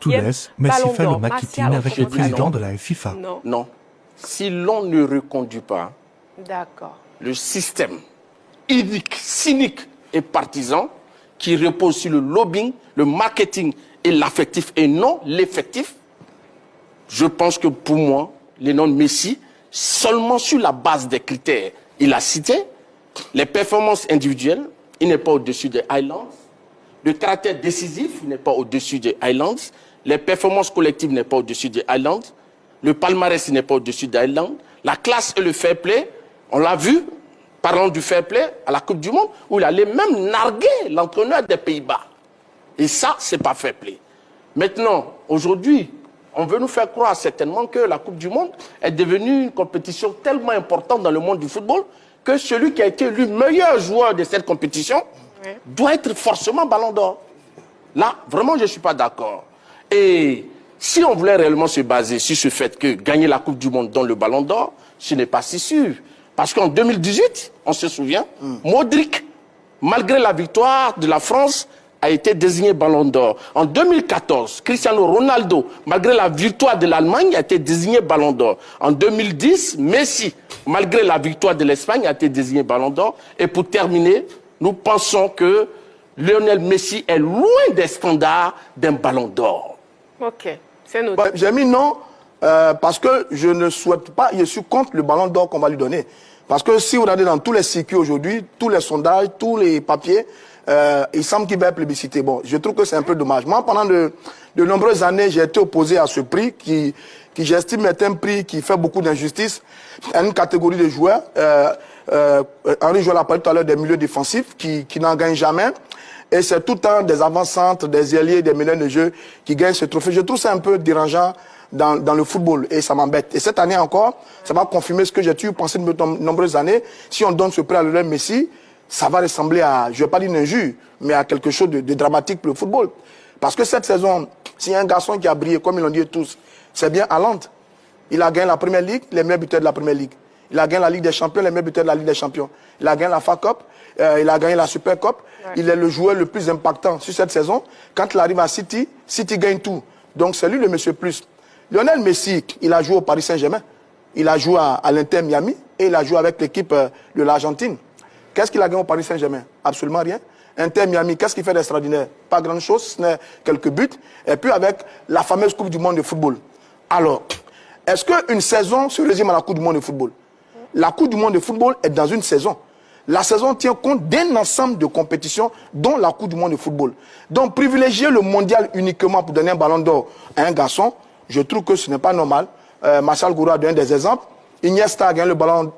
Toules, Messi fait le marketing avec le président de la FIFA. Non. Si l'on ne reconduit pas le système inique, cynique et partisan qui repose sur le lobbying, le marketing et l'affectif et non l'effectif, je pense que pour moi, Lionel Messi, seulement sur la base des critères, il a cité les performances individuelles, il n'est pas au-dessus des Highlands, le caractère décisif, il n'est pas au-dessus des Highlands, les performances collectives n'est pas au-dessus des Highlands, le palmarès n'est pas au-dessus des Highlands, la classe et le fair play, on l'a vu, parlant du fair play à la Coupe du Monde, où il allait même narguer l'entraîneur des Pays-Bas. Et ça, c'est pas fair play. Maintenant, aujourd'hui, on veut nous faire croire certainement que la Coupe du Monde est devenue une compétition tellement importante dans le monde du football que celui qui a été élu meilleur joueur de cette compétition doit être forcément Ballon d'Or. Là, vraiment, je ne suis pas d'accord. Et si on voulait réellement se baser sur ce fait que gagner la Coupe du Monde dans le Ballon d'Or, ce n'est pas si sûr. Parce qu'en 2018, on se souvient, Modric, malgré la victoire de la France, a été désigné Ballon d'Or. En 2014, Cristiano Ronaldo, malgré la victoire de l'Allemagne, a été désigné Ballon d'Or. En 2010, Messi, malgré la victoire de l'Espagne, a été désigné Ballon d'Or. Et pour terminer, nous pensons que Lionel Messi est loin des standards d'un Ballon d'Or. Ok, c'est noté. J'ai mis non parce que je ne souhaite pas, je suis contre le Ballon d'Or qu'on va lui donner. Parce que si vous regardez dans tous les circuits aujourd'hui, tous les sondages, tous les papiers, il semble qu'il va être plébiscité. Bon, je trouve que c'est un peu dommage. Moi, pendant de nombreuses années, j'ai été opposé à ce prix qui j'estime être un prix qui fait beaucoup d'injustice à une catégorie de joueurs. Henri Joël a parlé tout à l'heure des milieux défensifs qui n'en gagnent jamais. Et c'est tout le temps des avant-centres, des ailiers, des milieux de jeu qui gagnent ce trophée. Je trouve ça un peu dérangeant dans le football et ça m'embête. Et cette année encore, ça va confirmer ce que j'ai toujours pensé de nombreuses années. Si on donne ce prix à Lionel Messi, ça va ressembler à, je ne vais pas dire une injure, mais à quelque chose de dramatique pour le football. Parce que cette saison, s'il y a un garçon qui a brillé, comme ils l'ont dit tous, c'est bien Haaland. Il a gagné la Première Ligue, les meilleurs buteurs de la Première Ligue. Il a gagné la Ligue des Champions, les meilleurs buteurs de la Ligue des Champions. Il a gagné la FA Cup, il a gagné la Super Cup. Ouais. Il est le joueur le plus impactant sur cette saison. Quand il arrive à City, City gagne tout. Donc c'est lui le monsieur plus. Lionel Messi, il a joué au Paris Saint-Germain. Il a joué à l'Inter Miami et il a joué avec l'équipe de l'Argentine. Qu'est-ce qu'il a gagné au Paris Saint-Germain? Absolument rien. Inter Miami, qu'est-ce qu'il fait d'extraordinaire? Pas grand-chose, ce n'est quelques buts. Et puis avec la fameuse Coupe du Monde de football. Alors, est-ce qu'une saison se résume à la Coupe du Monde de football? La Coupe du Monde de football est dans une saison. La saison tient compte d'un ensemble de compétitions, dont la Coupe du Monde de football. Donc, privilégier le mondial uniquement pour donner un ballon d'or à un garçon, je trouve que ce n'est pas normal. Martial Goura a donné des exemples. Iniesta a gagné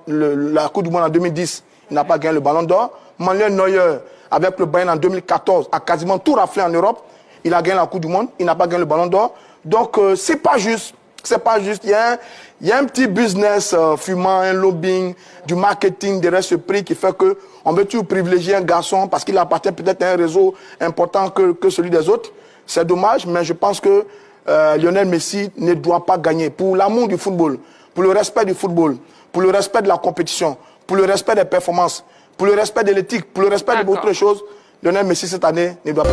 la Coupe du Monde en 2010. Il n'a pas gagné le ballon d'or. Manuel Neuer, avec le Bayern en 2014, a quasiment tout raflé en Europe. Il a gagné la Coupe du Monde. Il n'a pas gagné le ballon d'or. Donc, c'est pas juste. C'est pas juste. Il y a un petit business fumant, un lobbying, du marketing derrière ce prix qui fait que on veut toujours privilégier un garçon parce qu'il appartient peut-être à un réseau important que celui des autres. C'est dommage, mais je pense que Lionel Messi ne doit pas gagner. Pour l'amour du football, pour le respect du football, pour le respect de la compétition, pour le respect des performances, pour le respect de l'éthique, pour le respect de beaucoup de choses, Lionel Messi cette année ne doit pas.